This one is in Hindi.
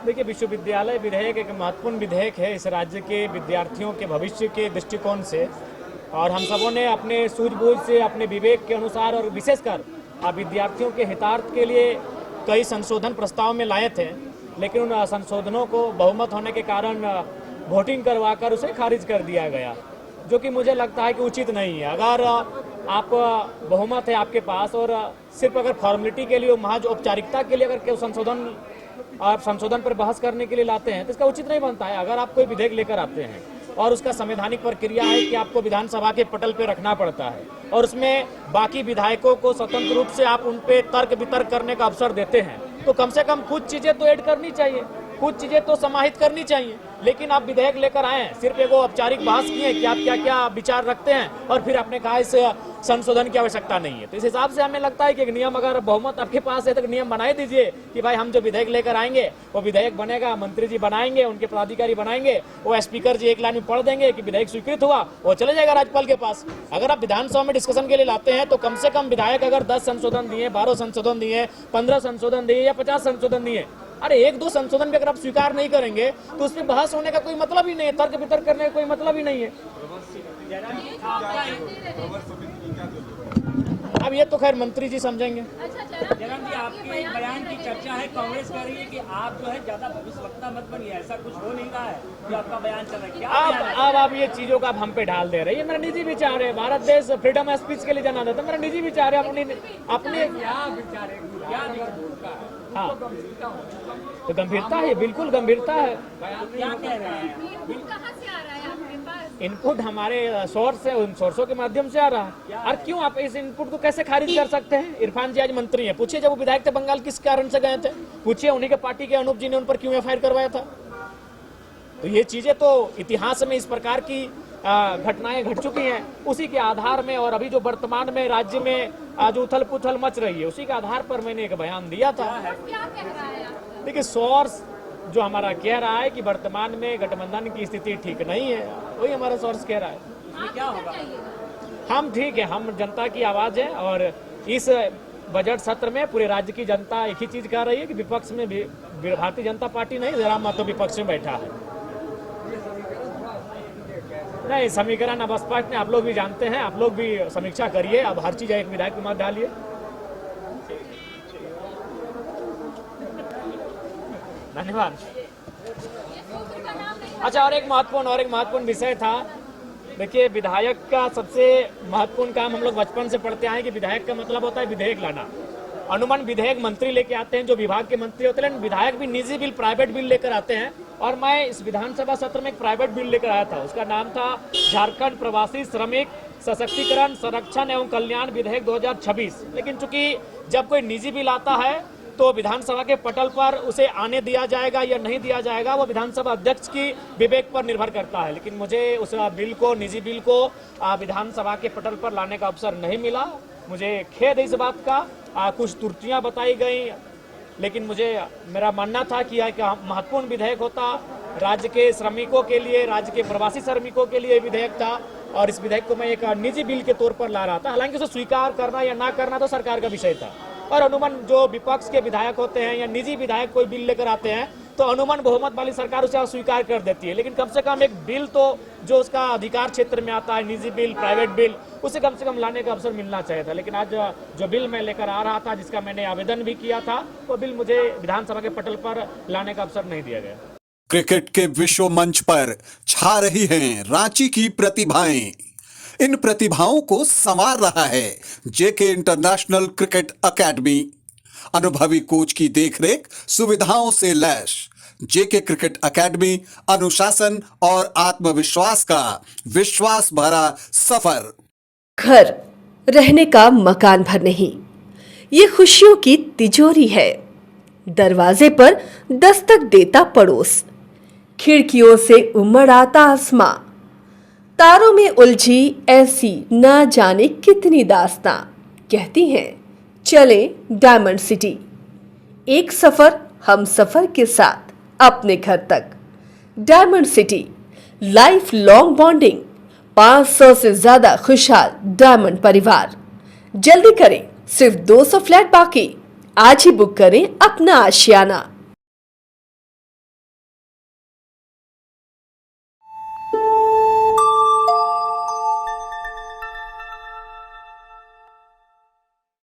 देखिए, विश्वविद्यालय विधेयक एक महत्वपूर्ण विधेयक है इस राज्य के विद्यार्थियों के भविष्य के दृष्टिकोण से, और हम सबों ने अपने सूझबूझ से, अपने विवेक के अनुसार और विशेषकर विद्यार्थियों के हितार्थ के लिए कई संशोधन प्रस्ताव में लाए थे, लेकिन उन संशोधनों को बहुमत होने के कारण वोटिंग करवाकर उसे खारिज कर दिया गया, जो कि मुझे लगता है कि उचित नहीं है। अगर आप बहुमत है आपके पास और सिर्फ अगर फॉर्मेलिटी के लिए, महज औपचारिकता के लिए अगर केवल संशोधन पर बहस करने के लिए लाते हैं तो इसका उचित नहीं बनता है। अगर आप कोई विधेयक लेकर आते हैं और उसका संवैधानिक प्रक्रिया है कि आपको विधानसभा के पटल पे रखना पड़ता है और उसमें बाकी विधायकों को स्वतंत्र रूप से आप उन पे तर्क वितर्क करने का अवसर देते हैं, तो कम से कम कुछ चीजें तो ऐड करनी चाहिए, कुछ चीजें तो समाहित करनी चाहिए। लेकिन आप विधेयक लेकर आए, सिर्फ एक औपचारिक बहस किए कि आप क्या क्या विचार रखते हैं और फिर आपने कहा इस संशोधन की आवश्यकता नहीं है। तो इस हिसाब से हमें लगता है कि एक नियम, अगर बहुमत आपके पास है तो नियम बनाए दीजिए कि भाई हम जो विधेयक लेकर आएंगे वो विधेयक बनेगा, मंत्री जी बनाएंगे, उनके पदाधिकारी बनाएंगे, वो स्पीकर जी एक लाइन में पढ़ देंगे कि विधेयक स्वीकृत हुआ, वो चले जाएगा राज्यपाल के पास। अगर आप विधानसभा में डिस्कशन के लिए लाते हैं तो कम से कम विधायक अगर 10 संशोधन दिए, 12 संशोधन दिए, 15 संशोधन दिए या 50 संशोधन दिए, अरे 1-2 संशोधन भी अगर आप स्वीकार नहीं करेंगे तो उसमें बहस होने का कोई मतलब ही नहीं है, तर्क वितर्क करने का कोई मतलब ही नहीं है। अब ये तो खैर मंत्री जी समझेंगे। जयराम जी, आपके बयान की चर्चा है, कांग्रेस कह रही है कि आप जो है ज्यादा भविष्यवक्ता मत बनिए, ऐसा कुछ हो नहीं रहा है जो आपका बयान चल रहा है। अब आप ये चीजों का हम पे डाल दे रहे हैं, मेरा निजी विचार है। भारत देश फ्रीडम ऑफ स्पीच के लिए जाना जाता है, मेरा निजी विचार है, अपने हाँ, तो गंभीरता है, बिल्कुल गंभीरता है। क्या कह रहे हैं? इनपुट हमारे सोर्स है, उन सोर्सों के माध्यम से आ रहा है। और क्यों आप इस इनपुट को कैसे खारिज कर सकते हैं? इरफान जी आज मंत्री हैं, पूछिए जब वो विधायक थे बंगाल किस कारण से गए थे, पूछिए उन्हीं के पार्टी के अनूप जी ने उन पर क्यों एफआईआर करवाया था। तो ये चीजें तो इतिहास में इस प्रकार की घटनाएं घट चुकी हैं, उसी के आधार में और अभी जो वर्तमान में राज्य में जो उथल पुथल मच रही है उसी के आधार पर मैंने एक बयान दिया था। देखिए, सोर्स जो हमारा कह रहा है कि वर्तमान में गठबंधन की स्थिति ठीक नहीं है, वही हमारा सोर्स कह रहा है। क्या होगा? हम ठीक है, हम जनता की आवाज है और इस बजट सत्र में पूरे राज्य की जनता एक ही चीज कह रही है कि विपक्ष में भी भारतीय जनता पार्टी नहीं, जयराम मातो विपक्ष में बैठा है। नहीं, समीकरण अब स्पष्ट नहीं, आप लोग भी जानते हैं, आप लोग भी समीक्षा करिए, अब हर चीज एक विधायक के मत डालिए। धन्यवाद। अच्छा, और एक महत्वपूर्ण विषय था। देखिए, विधायक का सबसे महत्वपूर्ण काम हम लोग बचपन से पढ़ते आए कि विधायक का मतलब होता है विधेयक लाना। अनुमान विधेयक मंत्री लेके आते हैं, जो विभाग के मंत्री होते हैं, विधायक भी निजी बिल, प्राइवेट बिल लेकर आते हैं। और मैं इस विधानसभा सत्र में एक प्राइवेट बिल लेकर आया था, उसका नाम था झारखंड प्रवासी श्रमिक सशक्तिकरण, संरक्षण एवं कल्याण विधेयक 2026। लेकिन चूंकि जब कोई निजी बिल आता है तो विधानसभा के पटल पर उसे आने दिया जाएगा या नहीं दिया जाएगा वो विधानसभा अध्यक्ष की विवेक पर निर्भर करता है। लेकिन मुझे उस बिल को, निजी बिल को विधानसभा के पटल पर लाने का अवसर नहीं मिला। मुझे खेद है इस बात का, कुछ त्रुटियां बताई गई, लेकिन मेरा मानना था कि एक महत्वपूर्ण विधेयक होता, राज्य के श्रमिकों के लिए, राज्य के प्रवासी श्रमिकों के लिए विधेयक था और इस विधेयक को मैं एक निजी बिल के तौर पर ला रहा था। हालांकि उसे स्वीकार करना या ना करना तो सरकार का विषय था। और अनुमान जो विपक्ष के विधायक होते हैं या निजी विधायक कोई बिल लेकर आते हैं तो अनुमान बहुमत वाली सरकार उसे स्वीकार कर देती है। लेकिन कम से कम एक बिल तो जो उसका अधिकार क्षेत्र में आता है, निजी बिल, प्राइवेट बिल, उसे कम से कम लाने का अवसर मिलना चाहिए था। लेकिन आज जो बिल मैं लेकर आ रहा था, जिसका मैंने आवेदन भी किया था, वो बिल मुझे विधानसभा के पटल पर लाने का अवसर नहीं दिया गया। क्रिकेट के विश्व मंच पर छा रही हैं रांची की प्रतिभाएं। इन प्रतिभाओं को संवार रहा है जेके इंटरनेशनल क्रिकेट एकेडमी। अनुभवी कोच की देखरेख, सुविधाओं से लैस जेके क्रिकेट एकेडमी अनुशासन और आत्मविश्वास का विश्वास भरा सफर। घर रहने का मकान भर नहीं, ये खुशियों की तिजोरी है। दरवाजे पर दस्तक देता पड़ोस, खिड़कियों से उमड़ आता आसमां, तारों में उलझी ऐसी ना जाने कितनी दास्तां। कहती हैं चले डायमंड सिटी, एक सफर हम सफर के साथ अपने घर तक। Diamond city, life long bonding, 500 से ज्यादा खुशहाल डायमंड परिवार। जल्दी करें, सिर्फ 200 फ्लैट बाकी। आज ही बुक करें अपना आशियाना।